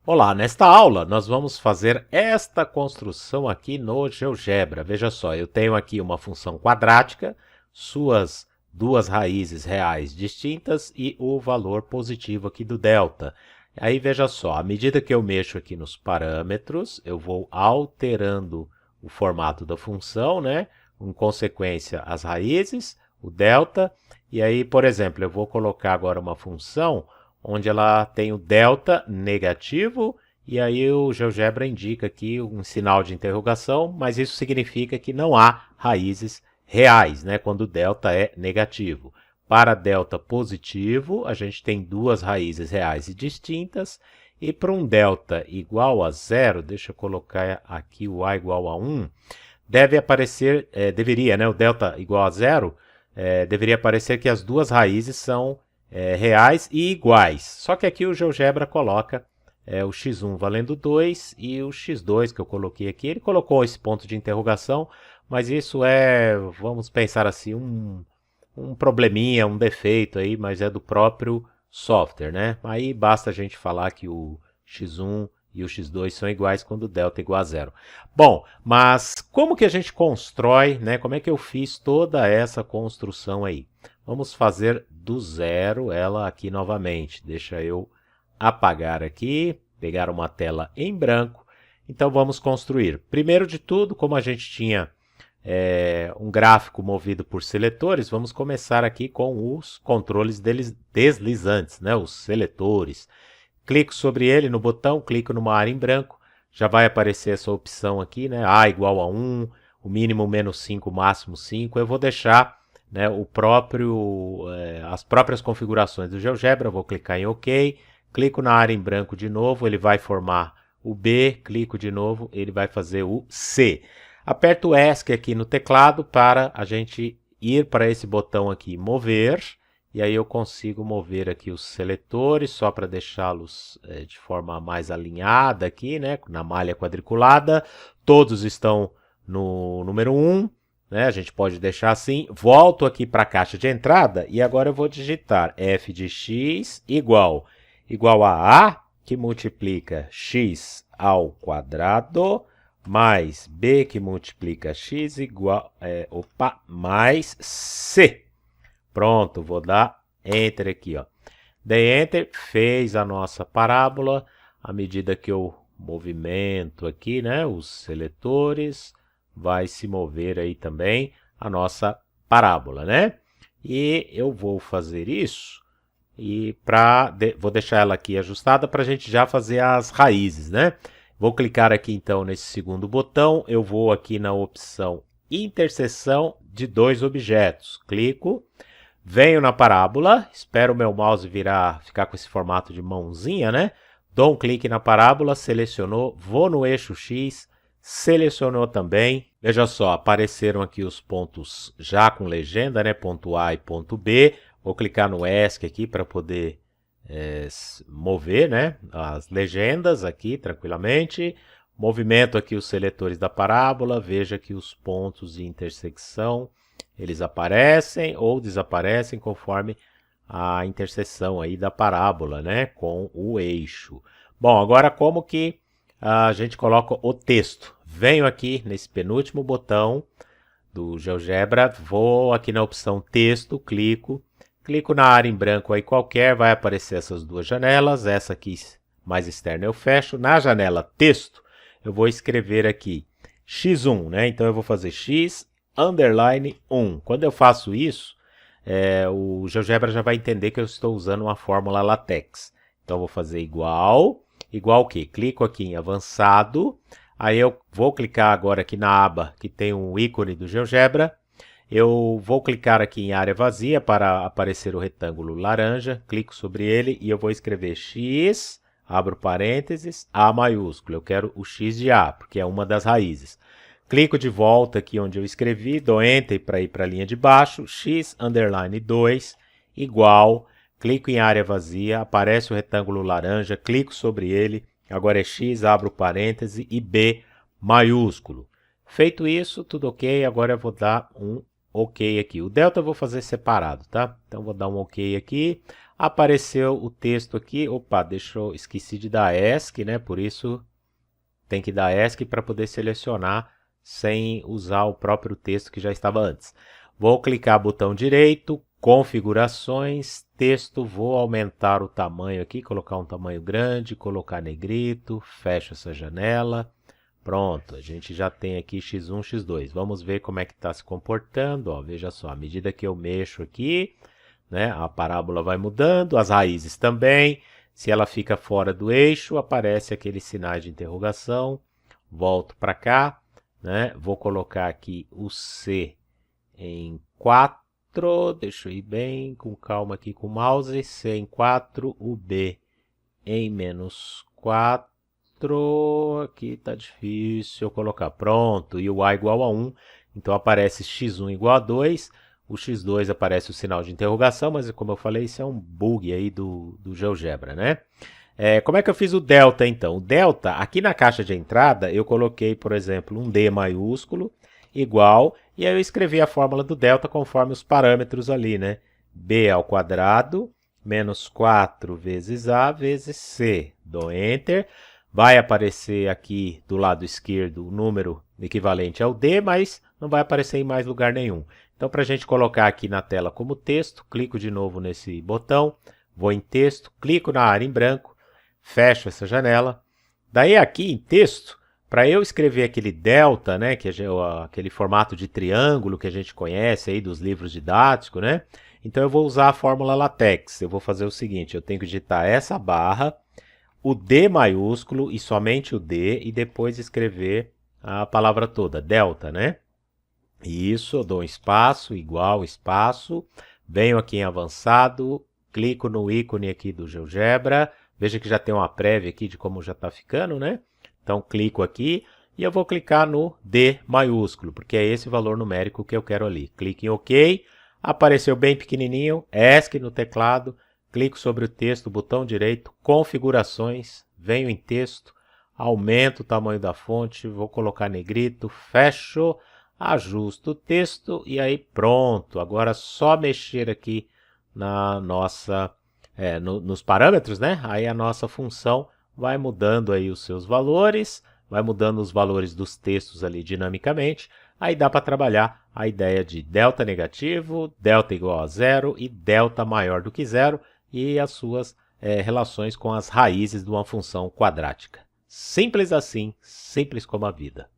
Olá, nesta aula nós vamos fazer esta construção aqui no GeoGebra. Veja só, eu tenho aqui uma função quadrática, suas duas raízes reais distintas e o valor positivo aqui do delta. Aí veja só, à medida que eu mexo aqui nos parâmetros, eu vou alterando o formato da função, né? Em consequência, as raízes, o delta, e aí, por exemplo, eu vou colocar agora uma função onde ela tem o delta negativo, e aí o GeoGebra indica aqui um sinal de interrogação, mas isso significa que não há raízes reais, né, quando o delta é negativo. Para delta positivo, a gente tem duas raízes reais e distintas, e para um delta igual a zero, deixa eu colocar aqui o a igual a 1, deve aparecer, deveria, né, o delta igual a zero, deveria aparecer que as duas raízes são reais e iguais. Só que aqui o GeoGebra coloca o x1 valendo 2 e o x2 que eu coloquei aqui, ele colocou esse ponto de interrogação, mas isso é, vamos pensar assim, um probleminha, um defeito aí, mas é do próprio software, né? Aí basta a gente falar que o x1 e o x2 são iguais quando o delta é igual a zero. Bom, mas como que a gente constrói, né? Como é que eu fiz toda essa construção aí? Vamos fazer do zero ela aqui novamente. Deixa eu apagar aqui, pegar uma tela em branco. Então vamos construir. Primeiro de tudo, como a gente tinha um gráfico movido por seletores, vamos começar aqui com os controles deslizantes, né? Os seletores. Clico sobre ele no botão, clico numa área em branco, já vai aparecer essa opção aqui, né? A igual a 1, o mínimo menos 5, o máximo 5. Eu vou deixar, né, as próprias configurações do GeoGebra, vou clicar em OK, clico na área em branco de novo, ele vai formar o B, clico de novo, ele vai fazer o C. Aperto o ESC aqui no teclado para a gente ir para esse botão aqui, mover, e aí eu consigo mover aqui os seletores, só para deixá-los de forma mais alinhada aqui, né, na malha quadriculada. Todos estão no número 1, né, a gente pode deixar assim. Volto aqui para a caixa de entrada e agora eu vou digitar f de x igual a que multiplica x ao quadrado, mais b que multiplica x mais c. Pronto, vou dar Enter aqui, ó. Dei Enter, fez a nossa parábola. À medida que eu movimento aqui, né, os seletores, vai se mover aí também a nossa parábola, né? E eu vou fazer isso e vou deixar ela aqui ajustada para a gente já fazer as raízes, né? Vou clicar aqui então nesse segundo botão, eu vou aqui na opção interseção de dois objetos, clico, venho na parábola, espero o meu mouse ficar com esse formato de mãozinha, né? Dou um clique na parábola, selecionou, vou no eixo X, selecionou também. Veja só, apareceram aqui os pontos já com legenda, né? Ponto A e ponto B. Vou clicar no ESC aqui para poder mover, né, as legendas aqui tranquilamente. Movimento aqui os seletores da parábola, veja que os pontos de intersecção, eles aparecem ou desaparecem conforme a interseção aí da parábola, né, com o eixo. Bom, agora como que a gente coloca o texto? Venho aqui nesse penúltimo botão do GeoGebra, vou aqui na opção texto, clico na área em branco aí qualquer, vai aparecer essas duas janelas, essa aqui mais externa eu fecho. Na janela texto, eu vou escrever aqui x1, né? Então eu vou fazer x underline 1. Quando eu faço isso, o GeoGebra já vai entender que eu estou usando uma fórmula LaTeX. Então eu vou fazer igual o quê? Clico aqui em avançado, aí eu vou clicar agora aqui na aba que tem um ícone do GeoGebra. Eu vou clicar aqui em área vazia para aparecer o retângulo laranja, clico sobre ele e eu vou escrever x, abro parênteses, A maiúsculo. Eu quero o x de A, porque é uma das raízes. Clico de volta aqui onde eu escrevi, dou Enter para ir para a linha de baixo, x underline 2 igual, clico em área vazia, aparece o retângulo laranja, clico sobre ele, agora é x, abro parêntese e B maiúsculo. Feito isso, tudo ok, agora eu vou dar um OK aqui. O delta eu vou fazer separado, tá? Então vou dar um OK aqui. Apareceu o texto aqui, opa, esqueci de dar ESC, né? Por isso tem que dar ESC para poder selecionar sem usar o próprio texto que já estava antes. Vou clicar botão direito, configurações, texto, vou aumentar o tamanho aqui, colocar um tamanho grande, colocar negrito, fecho essa janela. Pronto, a gente já tem aqui x1, x2. Vamos ver como é que está se comportando. Ó, veja só, à medida que eu mexo aqui, né, a parábola vai mudando, as raízes também. Se ela fica fora do eixo, aparece aqueles sinais de interrogação. Volto para cá, né? Vou colocar aqui o C em 4. Deixa eu ir bem com calma aqui com o mouse. C em 4, o B em menos 4. Aqui tá difícil eu colocar. Pronto, e o A igual a 1. Então aparece x1 igual a 2. O x2 aparece o sinal de interrogação, mas como eu falei, isso é um bug aí do GeoGebra, né? Como é que eu fiz o delta, então? O delta, aqui na caixa de entrada, eu coloquei, por exemplo, um D maiúsculo, igual, e aí eu escrevi a fórmula do delta conforme os parâmetros ali, né? B ao quadrado, menos 4 vezes A vezes C. Dou Enter. Vai aparecer aqui do lado esquerdo o número equivalente ao D, mas não vai aparecer em mais lugar nenhum. Então, para a gente colocar aqui na tela como texto, clico de novo nesse botão, vou em texto, clico na área em branco, fecho essa janela. Daí aqui em texto, para eu escrever aquele delta, né, que é aquele formato de triângulo que a gente conhece aí dos livros didáticos, né? Então eu vou usar a fórmula LaTeX. Eu vou fazer o seguinte, eu tenho que digitar essa barra, o D maiúsculo e somente o D, e depois escrever a palavra toda, delta, né? Isso, eu dou um espaço, igual, espaço, venho aqui em avançado, clico no ícone aqui do GeoGebra, veja que já tem uma prévia aqui de como já está ficando, né? Então clico aqui e eu vou clicar no D maiúsculo, porque é esse valor numérico que eu quero ali. Clique em OK, apareceu bem pequenininho, ESC no teclado, clico sobre o texto, botão direito, configurações, venho em texto, aumento o tamanho da fonte, vou colocar negrito, fecho, ajusto o texto e aí pronto. Agora é só mexer aqui na nossa, nos parâmetros, né? Aí a nossa função vai mudando aí os seus valores, vai mudando os valores dos textos ali dinamicamente. Aí dá para trabalhar a ideia de delta negativo, delta igual a zero e delta maior do que zero e as suas relações com as raízes de uma função quadrática. Simples assim, simples como a vida.